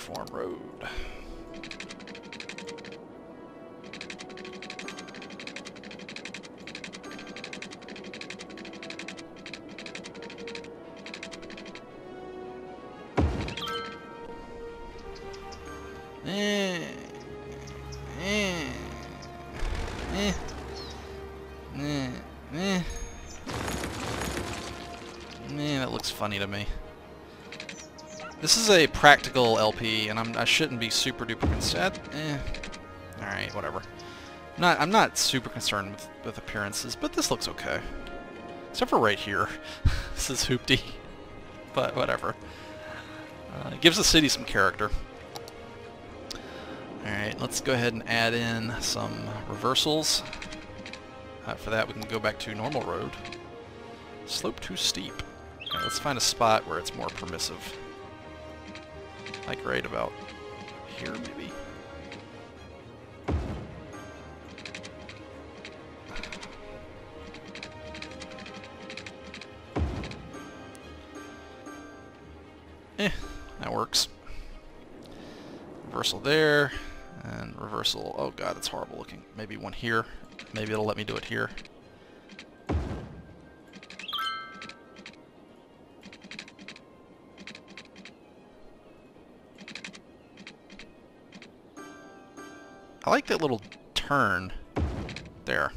Platform road. That looks funny to me. This is a practical LP, and I shouldn't be super duper concerned. Alright, whatever. I'm not super concerned with appearances, but this looks okay. Except for right here. This is hoopty. But whatever. It gives the city some character. Alright, let's go ahead and add in some reversals. For that, we can go back to normal road. Slope too steep. Alright, let's find a spot where it's more permissive. Like right about here, maybe? That works. Reversal there, and reversal, oh god, it's horrible looking. Maybe one here. Maybe it'll let me do it here. I like that little turn there.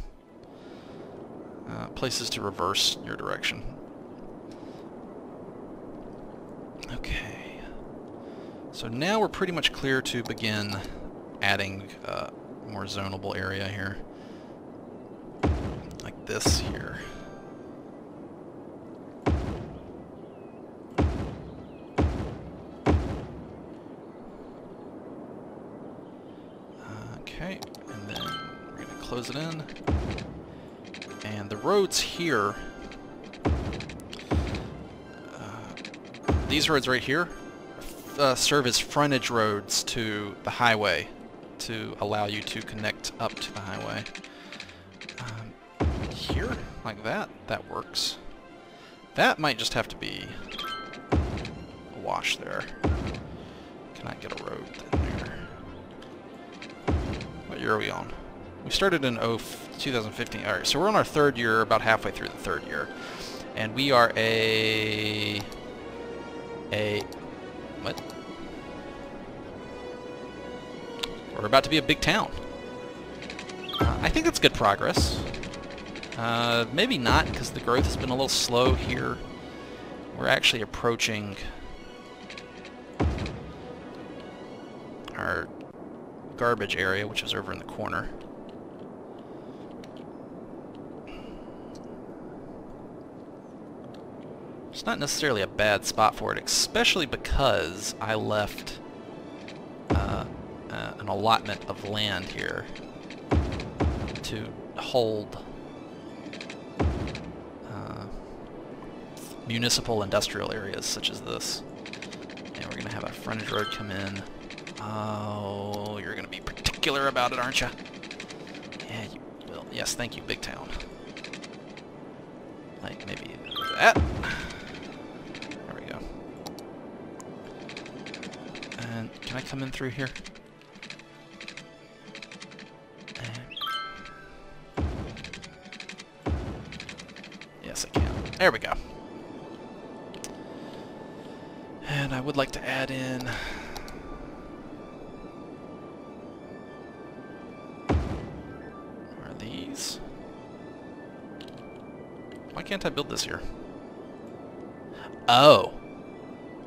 Places to reverse your direction. Okay. So now we're pretty much clear to begin adding more zonable area here. Like this here. Okay, and then we're going to close it in. And the roads here, these roads right here, serve as frontage roads to the highway to allow you to connect up to the highway. Here, like that, that works. That might just have to be a wash there. Can I get a road in there? What year are we on? We started in 2015. Alright, so we're on our third year, about halfway through the third year. And we are what? We're about to be a big town. I think it's good progress. Maybe not, because the growth has been a little slow here. We're actually approaching our garbage area, which is over in the corner. It's not necessarily a bad spot for it, especially because I left an allotment of land here to hold municipal industrial areas such as this. And we're going to have a frontage road come in. Oh, you're going to be particular about it, aren't you? Yeah, you will. Yes, thank you, big town. Like maybe that. There we go. And can I come in through here? Yes, I can. There we go. And I would like to add in are these? Why can't I build this here? Oh.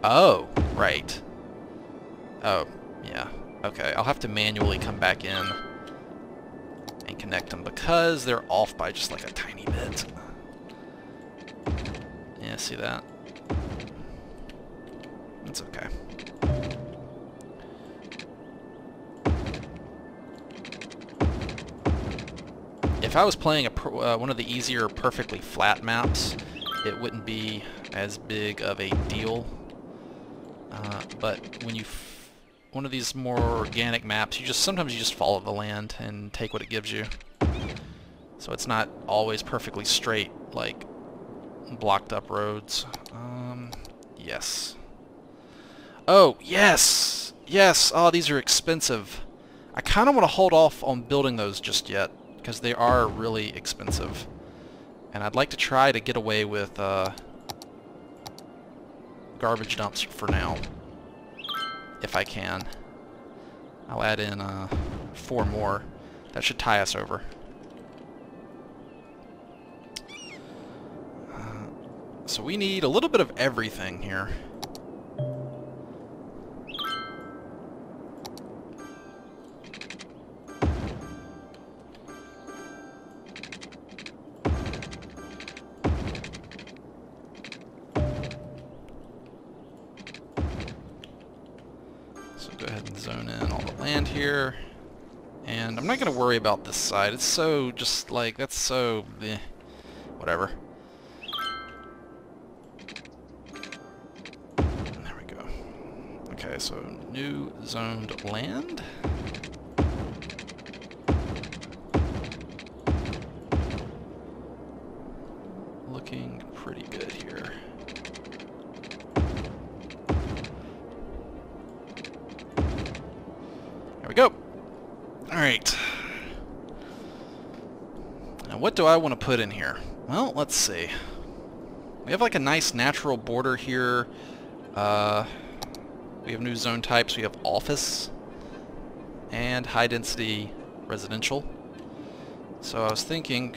Oh, right. Oh, yeah. Okay, I'll have to manually come back in and connect them because they're off by just like a tiny bit. Yeah, see that? It's okay. If I was playing one of the easier perfectly flat maps, it wouldn't be as big of a deal. But when you one of these more organic maps, sometimes you just follow the land and take what it gives you. So it's not always perfectly straight, like blocked up roads. Yes. Oh, yes! Yes! Oh, these are expensive. I kind of want to hold off on building those just yet, because they are really expensive. And I'd like to try to get away with garbage dumps for now, if I can. I'll add in 4 more. That should tie us over. So we need a little bit of everything here. So go ahead and zone in all the land here. And I'm not going to worry about this side. It's so just like, that's so, whatever. There we go. Okay, so new zoned land. Looking pretty good here. There we go. Alright. Now what do I want to put in here? Well, let's see. We have like a nice natural border here. We have new zone types. We have office and high density residential. So I was thinking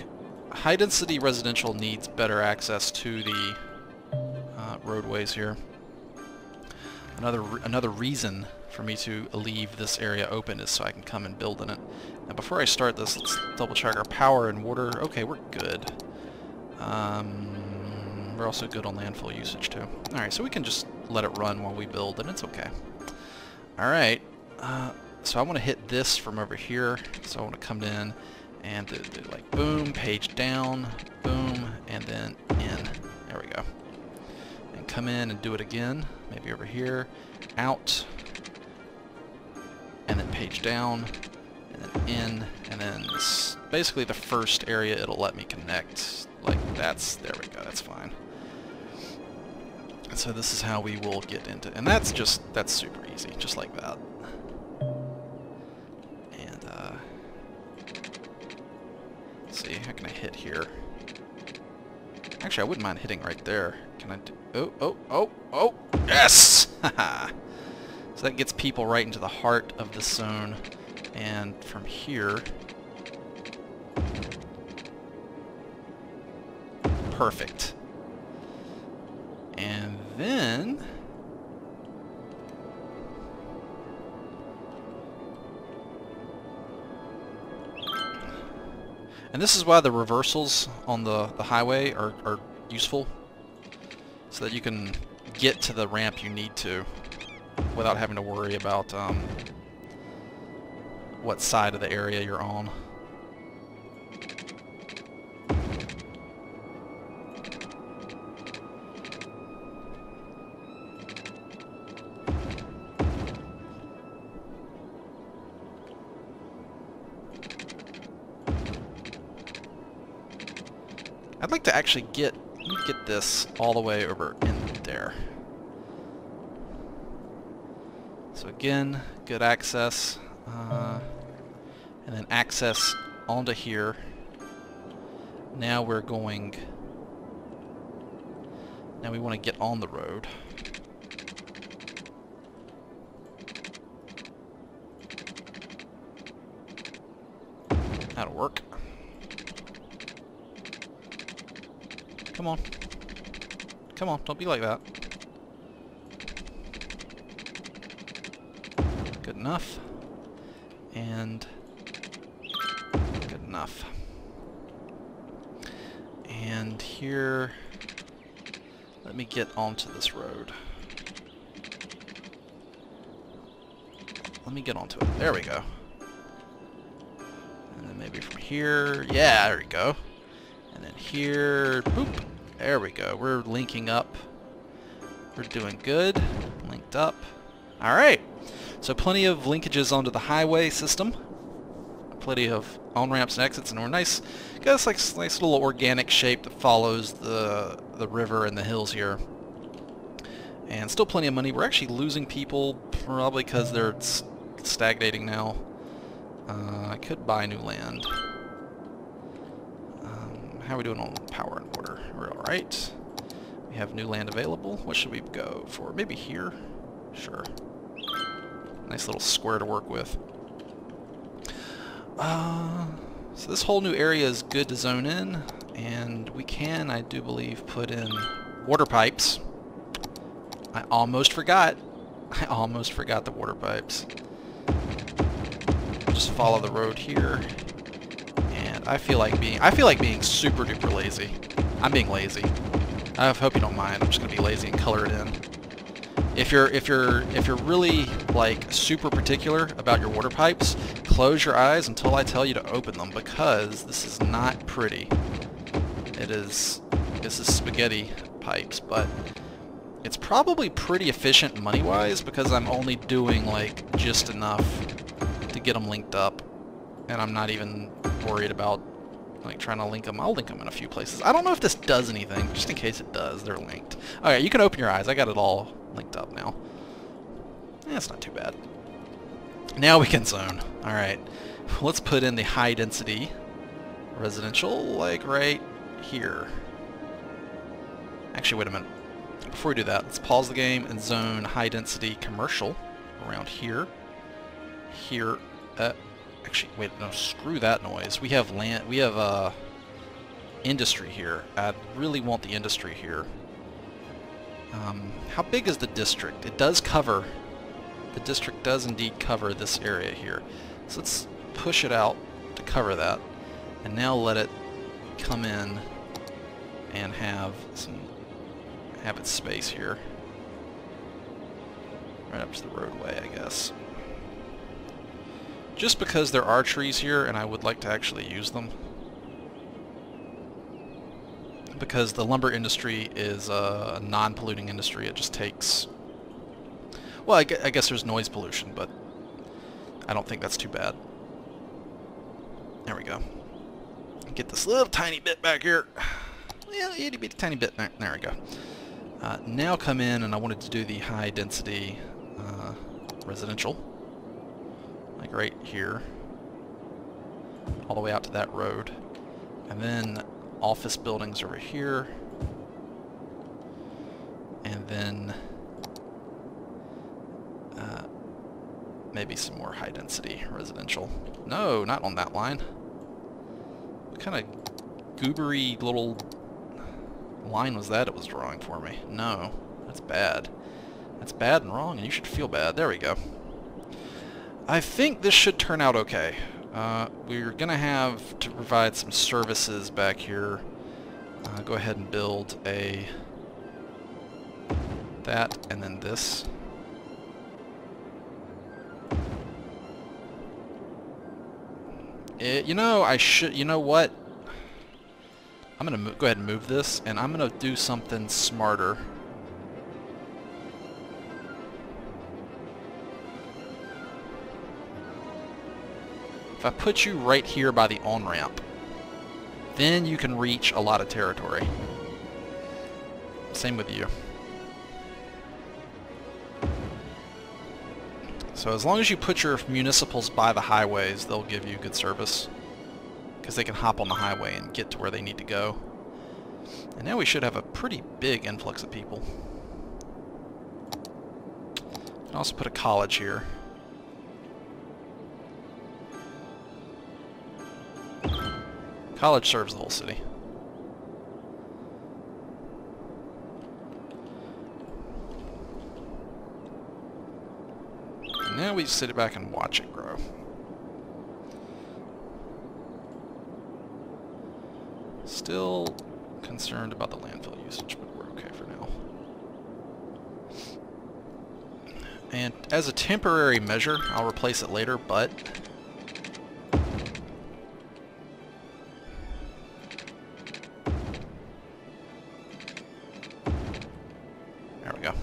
high density residential needs better access to the roadways here. Another reason for me to leave this area open is so I can come and build in it. Now before I start this, let's double check our power and water. Okay, we're good. We're also good on landfill usage too. Alright, so we can just let it run while we build and it's okay. Alright, so I want to hit this from over here. So I want to come in and do like boom, page down, boom, and then in. There we go. And come in and do it again. Maybe over here, out, and then page down, and then in, and then this, basically the first area it'll let me connect. Like that's, there we go, that's fine. And so this is how we will get into, and that's super easy, just like that. And let's see, how can I hit here? Actually, I wouldn't mind hitting right there. Can I do, oh, yes! Haha! So that gets people right into the heart of the zone, and from here, perfect. And then, and this is why the reversals on the highway are useful, so that you can get to the ramp you need to without having to worry about what side of the area you're on. I'd like to actually get this all the way over in there. So again, good access, and then access onto here. Now we're going, now we want to get on the road. That'll work. Come on. Come on, don't be like that. Good enough. And good enough. And here, let me get onto this road. Let me get onto it. There we go. And then maybe from here, yeah, there we go. And then here, boop, there we go. We're linking up. We're doing good. Linked up. Alright. So plenty of linkages onto the highway system. Plenty of on-ramps and exits, and we're nice. Got this like nice little organic shape that follows the river and the hills here. And still plenty of money. We're actually losing people, probably because they're stagnating now. I could buy new land. How are we doing on power and water? We're alright. We have new land available. What should we go for? Maybe here? Sure. Nice little square to work with. So this whole new area is good to zone in, and we can, I do believe, put in water pipes. I almost forgot. I almost forgot the water pipes. Just follow the road here, and I feel like being super duper lazy. I'm being lazy. I hope you don't mind. I'm just gonna be lazy and color it in. If you're really like super particular about your water pipes, close your eyes until I tell you to open them, because this is not pretty. This is spaghetti pipes, but it's probably pretty efficient money-wise because I'm only doing like just enough to get them linked up, and I'm not even worried about like trying to link them. I'll link them in a few places. I don't know if this does anything, just in case it does, they're linked. Alright, you can open your eyes. I got it all linked up now. That's not too bad. Now we can zone. Alright, let's put in the high density residential, like right here. Actually, wait a minute. Before we do that, let's pause the game and zone high density commercial around here. Here. Actually, wait, no, screw that noise. We have land, we have industry here. I really want the industry here. How big is the district? It does cover, the district does indeed cover this area here. So let's push it out to cover that, and now let it come in and have its space here. Right up to the roadway, I guess. Just because there are trees here and I would like to actually use them. Because the lumber industry is a non-polluting industry. It just takes... Well, I guess there's noise pollution, but I don't think that's too bad. There we go. Get this little tiny bit back here. Yeah, itty bitty tiny bit. There we go. Now come in, and I wanted to do the high density residential. Like right here. All the way out to that road. And then office buildings over here. And then maybe some more high density residential. No, not on that line. What kind of goobery little line was that it was drawing for me? No, that's bad. That's bad and wrong, and you should feel bad. There we go. I think this should turn out okay. We're going to have to provide some services back here. Go ahead and build that, and then this. You know what? I'm going to go ahead and move this, and I'm going to do something smarter. If I put you right here by the on-ramp, then you can reach a lot of territory. Same with you. So as long as you put your municipals by the highways, they'll give you good service. Because they can hop on the highway and get to where they need to go. And now we should have a pretty big influx of people. You can also put a college here. College serves the whole city. And now we sit back and watch it grow. Still concerned about the landfill usage, but we're okay for now. And as a temporary measure, I'll replace it later, but there we go.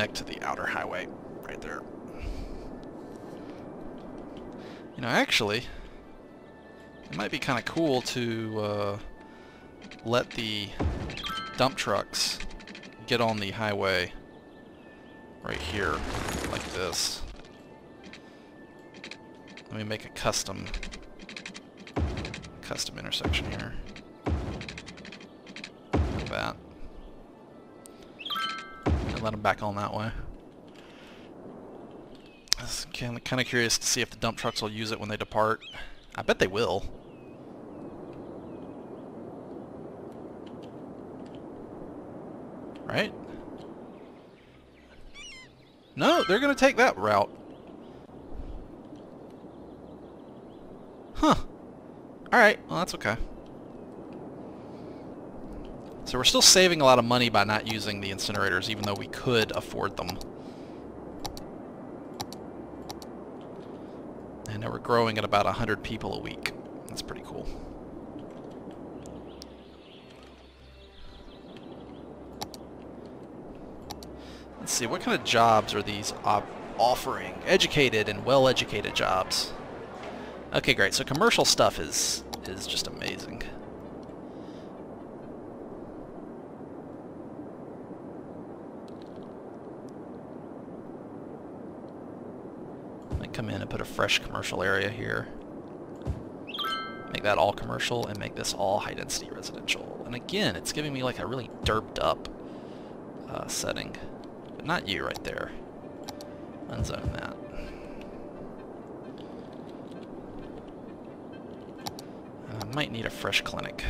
connect to the outer highway right there. You know, actually, it might be kind of cool to let the dump trucks get on the highway right here, like this. Let me make a custom intersection here. Like that. And let them back on that way. I'm kind of curious to see if the dump trucks will use it when they depart. I bet they will. Right? No, they're going to take that route. Huh. Alright, well that's okay. So we're still saving a lot of money by not using the incinerators, even though we could afford them. And now we're growing at about 100 people a week. That's pretty cool. Let's see, what kind of jobs are these offering? Educated and well-educated jobs. Okay, great. So commercial stuff is just amazing. I come in and put a fresh commercial area here. Make that all commercial and make this all high-density residential. And again, it's giving me like a really derped up setting. But not you right there. Unzone that. I might need a fresh clinic.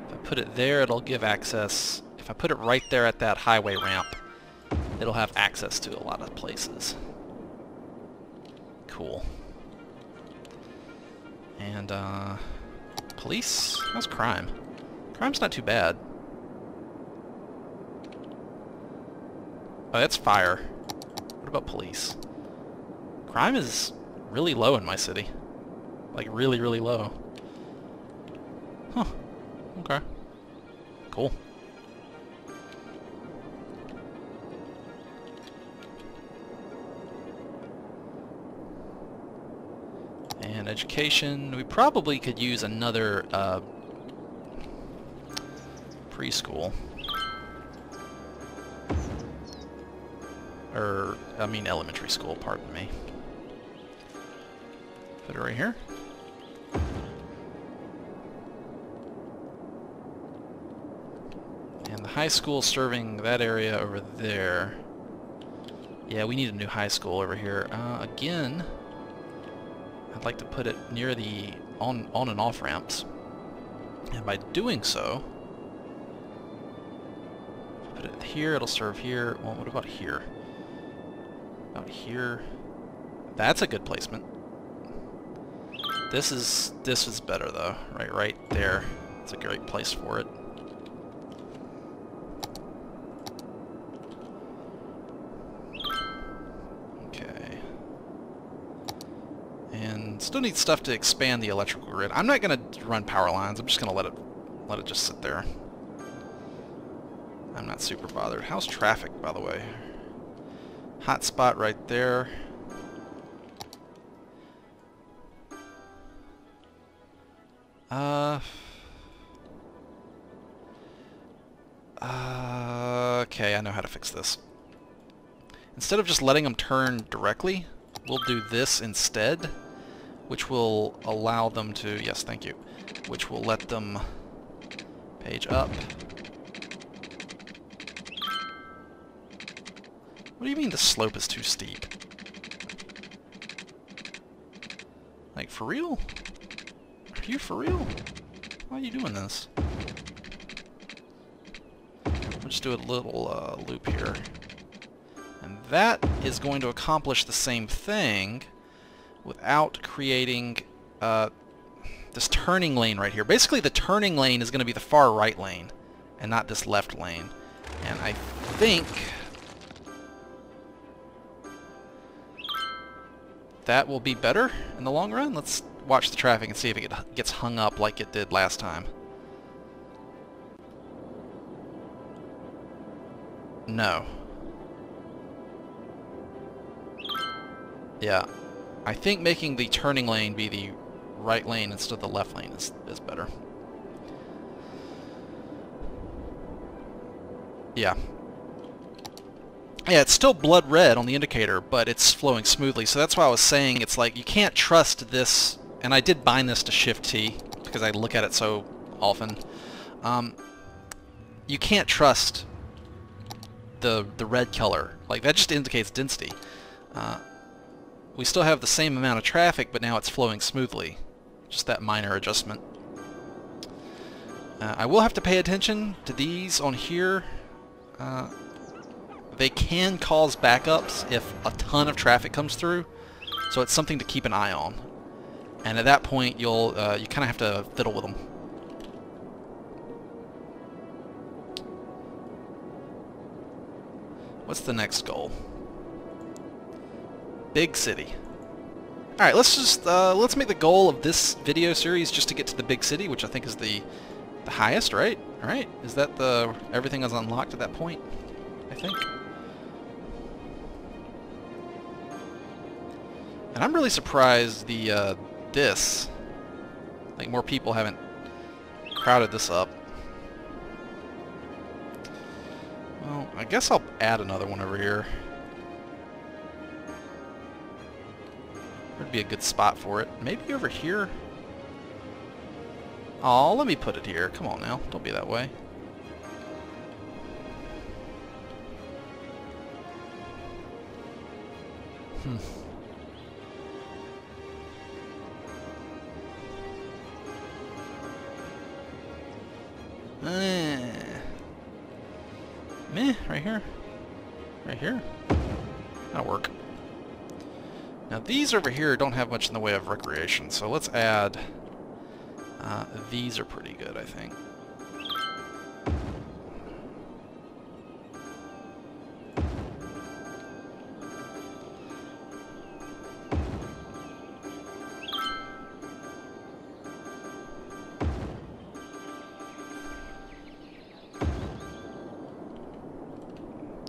If I put it there, it'll give access. If I put it right there at that highway ramp, it'll have access to a lot of places. Cool. And, police? How's crime? Crime's not too bad. Oh, that's fire. What about police? Crime is really low in my city. Like, really, really low. Huh. Okay. Cool. And education, we probably could use another preschool. Or, I mean elementary school, pardon me. Put it right here. And the high school serving that area over there. Yeah, we need a new high school over here. Again, I'd like to put it near the on and off ramps. And by doing so, put it here, it'll serve here. Well, what about here? About here. That's a good placement. This is better though. Right there. It's a great place for it. Okay. And still need stuff to expand the electrical grid. I'm not gonna run power lines. I'm just gonna let it just sit there. I'm not super bothered. How's traffic, by the way? Hot spot right there. Okay, I know how to fix this. Instead of just letting them turn directly, we'll do this instead, which will allow them to, yes, thank you, which will let them page up. What do you mean the slope is too steep? Like, for real? Are you for real? Why are you doing this? We'll just do a little loop here. And that is going to accomplish the same thing without creating this turning lane right here. Basically, the turning lane is going to be the far right lane and not this left lane. And I think that will be better in the long run. watch the traffic and see if it gets hung up like it did last time. No. Yeah. I think making the turning lane be the right lane instead of the left lane is better. Yeah. Yeah, it's still blood red on the indicator, but it's flowing smoothly. So that's why I was saying it's like you can't trust this, and I did bind this to Shift T because I look at it so often. You can't trust the red color. Like, that just indicates density. We still have the same amount of traffic, but now it's flowing smoothly. Just that minor adjustment. I will have to pay attention to these on here. They can cause backups if a ton of traffic comes through, so it's something to keep an eye on. And at that point, you kind of have to fiddle with them. What's the next goal? Big city. All right, let's make the goal of this video series just to get to the big city, which I think is the highest, right? All right, is that everything is unlocked at that point? I think. And I'm really surprised like more people haven't crowded this up. Well, I guess I'll add another one over here. Would be a good spot for it. Maybe over here? Oh, let me put it here. Come on now. Don't be that way. Meh, right here. Right here. That'll work. Now these over here don't have much in the way of recreation, so let's add... these are pretty good, I think.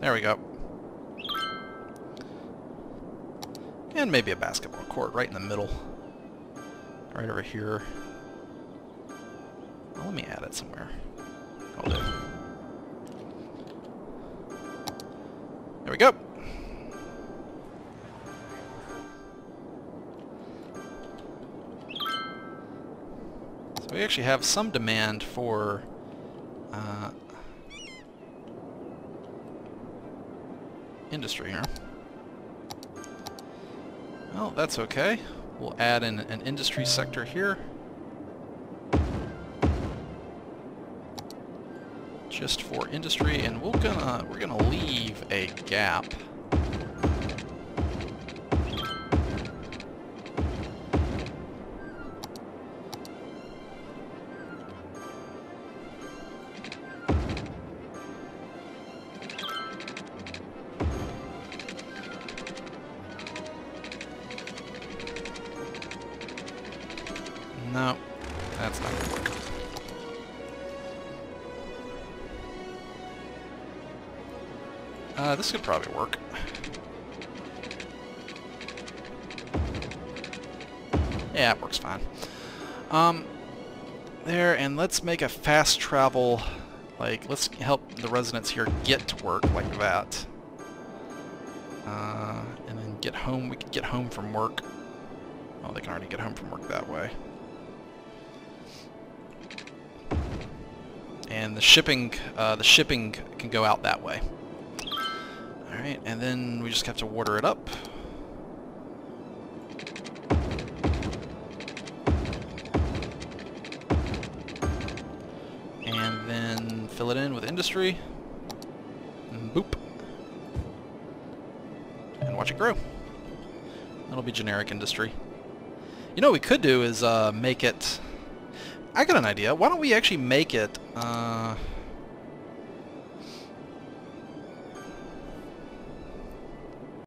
There we go. And maybe a basketball court right in the middle. Right over here. Well, let me add it somewhere. I'll do. There we go. So we actually have some demand for industry here. Well, that's okay. We'll add in an industry sector here. Just for industry, and we're gonna leave a gap. No, that's not gonna work. This could probably work. Yeah, it works fine. There, and let's make a fast travel, like, let's help the residents here get to work like that. And then get home, we could get home from work. Oh, they can already get home from work that way. And the shipping can go out that way. Alright, and then we just have to water it up. And then fill it in with industry. And boop. And watch it grow. That'll be generic industry. You know what we could do is make it... I got an idea. Why don't we actually make it...